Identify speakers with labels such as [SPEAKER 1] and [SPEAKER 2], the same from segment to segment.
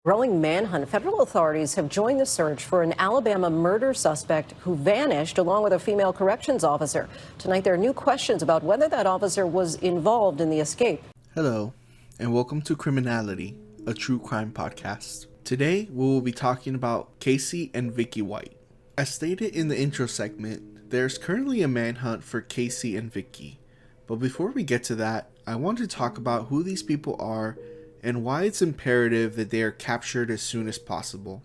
[SPEAKER 1] Growing manhunt, federal authorities have joined the search for an Alabama murder suspect who vanished along with a female corrections officer. Tonight, there are new questions about whether that officer was involved in the escape.
[SPEAKER 2] Hello, and welcome to Criminality, a true crime podcast. Today, we will be talking about Casey and Vicky White. As stated in the intro segment, there's currently a manhunt for Casey and Vicky. But before we get to that, I want to talk about who these people are and why it's imperative that they are captured as soon as possible.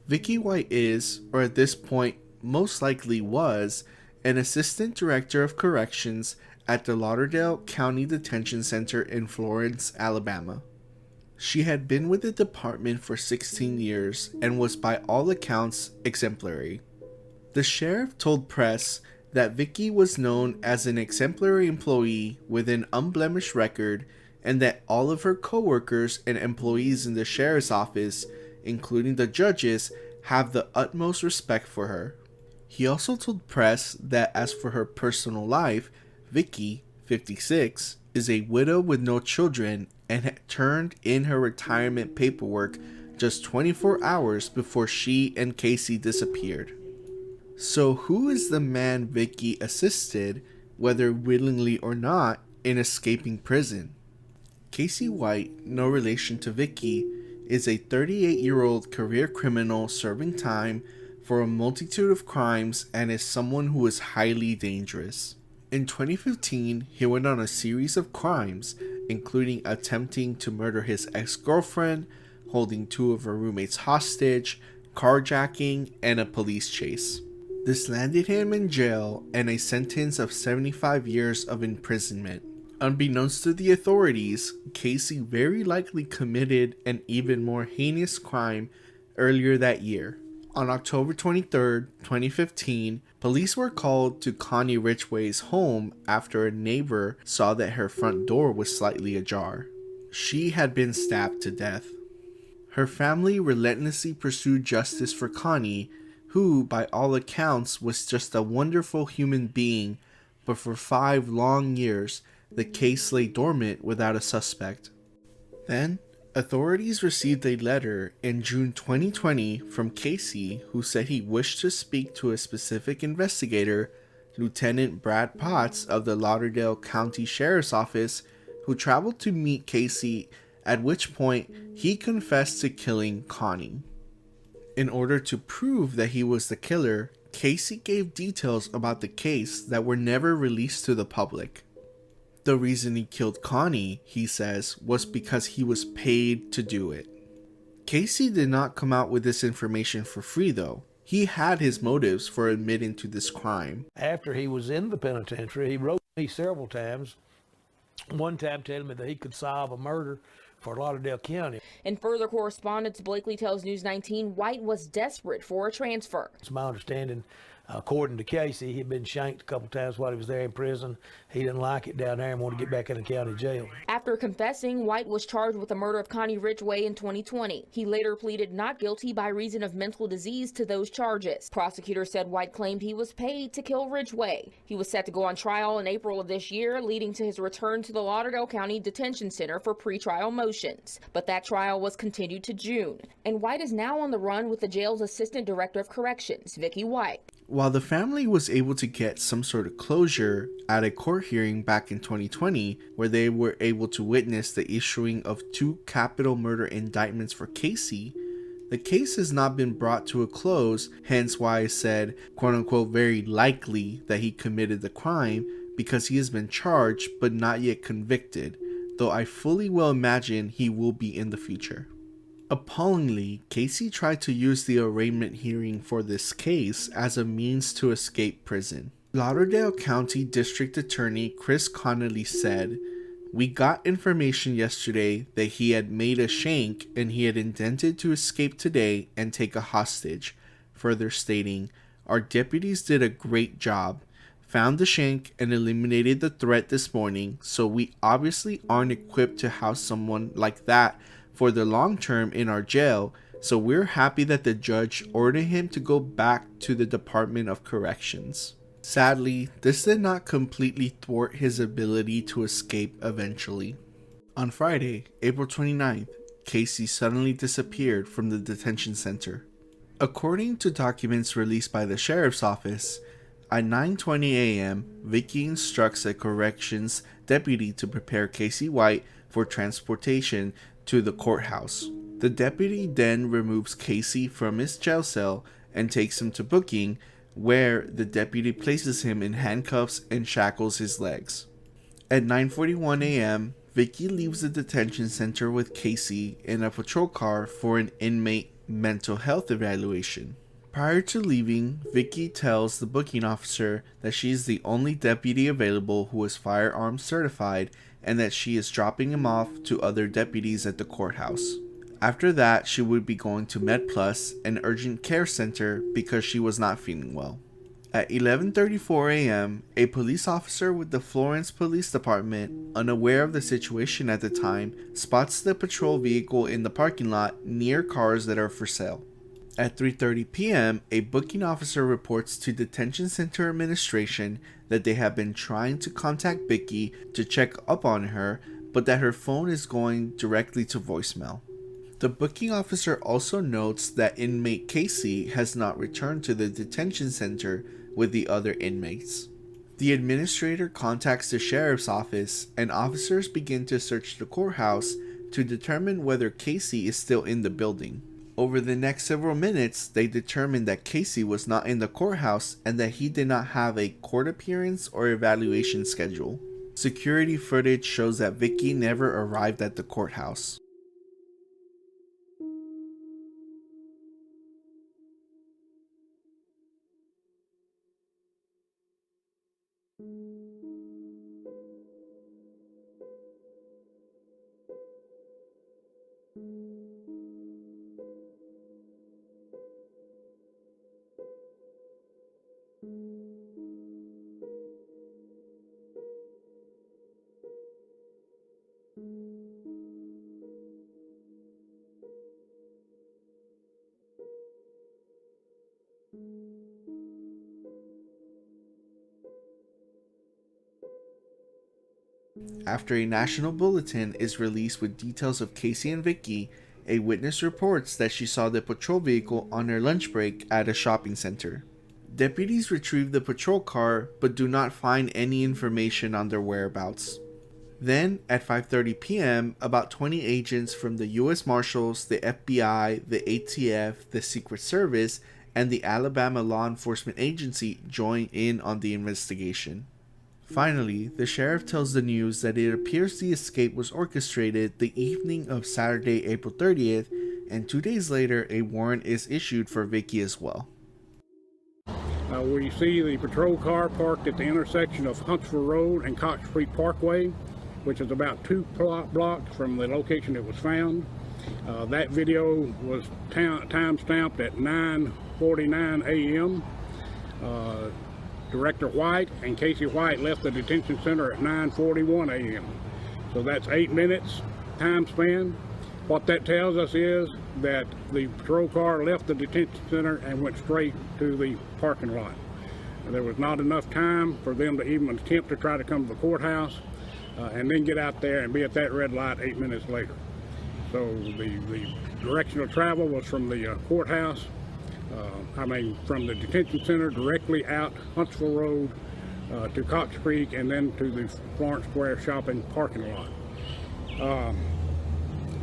[SPEAKER 2] Vicky White is, or at this point most likely was, an assistant director of corrections at the Lauderdale County Detention Center in Florence, Alabama. She had been with the department for 16 years and was by all accounts exemplary. The sheriff told press that Vicky was known as an exemplary employee with an unblemished record and that all of her co-workers and employees in the sheriff's office, including the judges, have the utmost respect for her. He also told press that as for her personal life, Vicky, 56, is a widow with no children and had turned in her retirement paperwork just 24 hours before she and Casey disappeared. So who is the man Vicky assisted, whether willingly or not, in escaping prison? Casey White, no relation to Vicky, is a 38-year-old career criminal serving time for a multitude of crimes and is someone who is highly dangerous. In 2015, he went on a series of crimes, including attempting to murder his ex-girlfriend, holding two of her roommates hostage, carjacking, and a police chase. This landed him in jail and a sentence of 75 years of imprisonment. Unbeknownst to the authorities, Casey very likely committed an even more heinous crime earlier that year. On October 23, 2015, police were called to Connie Ridgway's home after a neighbor saw that her front door was slightly ajar. She had been stabbed to death. Her family relentlessly pursued justice for Connie, who, by all accounts, was just a wonderful human being, but for 5 long years, the case lay dormant without a suspect. Then, authorities received a letter in June 2020 from Casey who said he wished to speak to a specific investigator, Lieutenant Brad Potts of the Lauderdale County Sheriff's Office, who traveled to meet Casey, at which point he confessed to killing Connie. In order to prove that he was the killer, Casey gave details about the case that were never released to the public. The reason he killed Connie, he says, was because he was paid to do it. Casey did not come out with this information for free though. He had his motives for admitting to this crime.
[SPEAKER 3] After he was in the penitentiary, he wrote me several times, one time telling me that he could solve a murder for Lauderdale County.
[SPEAKER 4] In further correspondence, Blakely tells News 19 White was desperate for a transfer.
[SPEAKER 3] It's my understanding, according to Casey, he'd been shanked a couple times while he was there in prison. He didn't like it down there and wanted to get back in the county jail.
[SPEAKER 4] After confessing, White was charged with the murder of Connie Ridgway in 2020. He later pleaded not guilty by reason of mental disease to those charges. Prosecutors said White claimed he was paid to kill Ridgway. He was set to go on trial in April of this year, leading to his return to the Lauderdale County Detention Center for pretrial motions. But that trial was continued to June. And White is now on the run with the jail's assistant director of corrections, Vicky White.
[SPEAKER 2] While the family was able to get some sort of closure at a court hearing back in 2020, where they were able to witness the issuing of 2 capital murder indictments for Casey, the case has not been brought to a close, hence why I said, quote-unquote, very likely that he committed the crime, because he has been charged but not yet convicted, though I fully well imagine he will be in the future. Appallingly, Casey tried to use the arraignment hearing for this case as a means to escape prison. Lauderdale County District Attorney Chris Connolly said, "We got information yesterday that he had made a shank and he had intended to escape today and take a hostage," further stating, "Our deputies did a great job, found the shank and eliminated the threat this morning, so we obviously aren't equipped to house someone like that for the long term in our jail, so we're happy that the judge ordered him to go back to the Department of Corrections." Sadly, this did not completely thwart his ability to escape eventually. On Friday, April 29th, Casey suddenly disappeared from the detention center. According to documents released by the sheriff's office, at 9:20 a.m., Vicky instructs a corrections deputy to prepare Casey White for transportation to the courthouse. The deputy then removes Casey from his jail cell and takes him to booking, where the deputy places him in handcuffs and shackles his legs. At 9:41 a.m., Vicky leaves the detention center with Casey in a patrol car for an inmate mental health evaluation. Prior to leaving, Vicky tells the booking officer that she is the only deputy available who is firearms certified and that she is dropping him off to other deputies at the courthouse. After that, she would be going to MedPlus, an urgent care center, because she was not feeling well. At 11:34 a.m., a police officer with the Florence Police Department, unaware of the situation at the time, spots the patrol vehicle in the parking lot near cars that are for sale. At 3:30 p.m., a booking officer reports to detention center administration that they have been trying to contact Vicky to check up on her, but that her phone is going directly to voicemail. The booking officer also notes that inmate Casey has not returned to the detention center with the other inmates. The administrator contacts the sheriff's office, and officers begin to search the courthouse to determine whether Casey is still in the building. Over the next several minutes, they determined that Casey was not in the courthouse and that he did not have a court appearance or evaluation schedule. Security footage shows that Vicky never arrived at the courthouse. After a national bulletin is released with details of Casey and Vicky, a witness reports that she saw the patrol vehicle on her lunch break at a shopping center. Deputies retrieve the patrol car but do not find any information on their whereabouts. Then, at 5:30 p.m., about 20 agents from the U.S. Marshals, the FBI, the ATF, the Secret Service, and the Alabama Law Enforcement Agency join in on the investigation. Finally, the sheriff tells the news that it appears the escape was orchestrated the evening of Saturday, April 30th, and 2 days later, a warrant is issued for Vicky as well.
[SPEAKER 5] We see the patrol car parked at the intersection of Huntsville Road and Cox Creek Parkway, which is about 2 blocks from the location it was found. That video was time-stamped at 9:49 a.m. Director White and Casey White left the detention center at 9:41 a.m. So that's 8 minutes time span. What that tells us is that the patrol car left the detention center and went straight to the parking lot. There was not enough time for them to even attempt to try to come to the courthouse and then get out there and be at that red light 8 minutes later. So the direction of travel was from the courthouse, from the detention center directly out Huntsville Road to Cox Creek and then to the Florence Square shopping parking lot.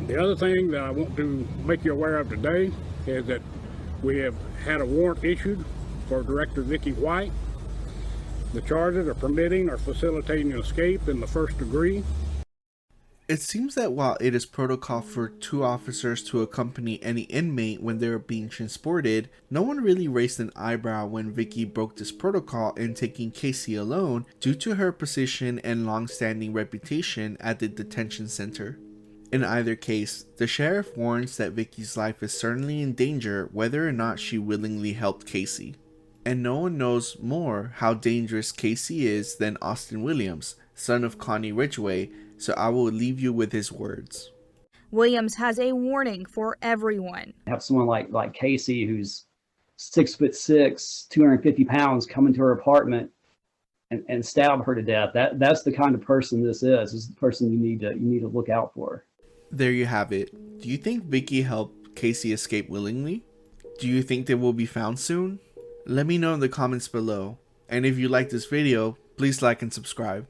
[SPEAKER 5] The other thing that I want to make you aware of today is that we have had a warrant issued for Director Vicky White. The charges are permitting or facilitating an escape in the first degree.
[SPEAKER 2] It seems that while it is protocol for 2 officers to accompany any inmate when they are being transported, no one really raised an eyebrow when Vicky broke this protocol in taking Casey alone due to her position and long-standing reputation at the detention center. In either case, the sheriff warns that Vicky's life is certainly in danger whether or not she willingly helped Casey. And no one knows more how dangerous Casey is than Austin Williams, son of Connie Ridgway, so I will leave you with his words.
[SPEAKER 6] Williams has a warning for everyone.
[SPEAKER 7] Have someone like Casey, who's 6'6", 250 pounds, come into her apartment and stab her to death. That's the kind of person this is. This is the person you need to look out for.
[SPEAKER 2] There you have it. Do you think Vicky helped Casey escape willingly? Do you think they will be found soon? Let me know in the comments below. And if you like this video, please like and subscribe.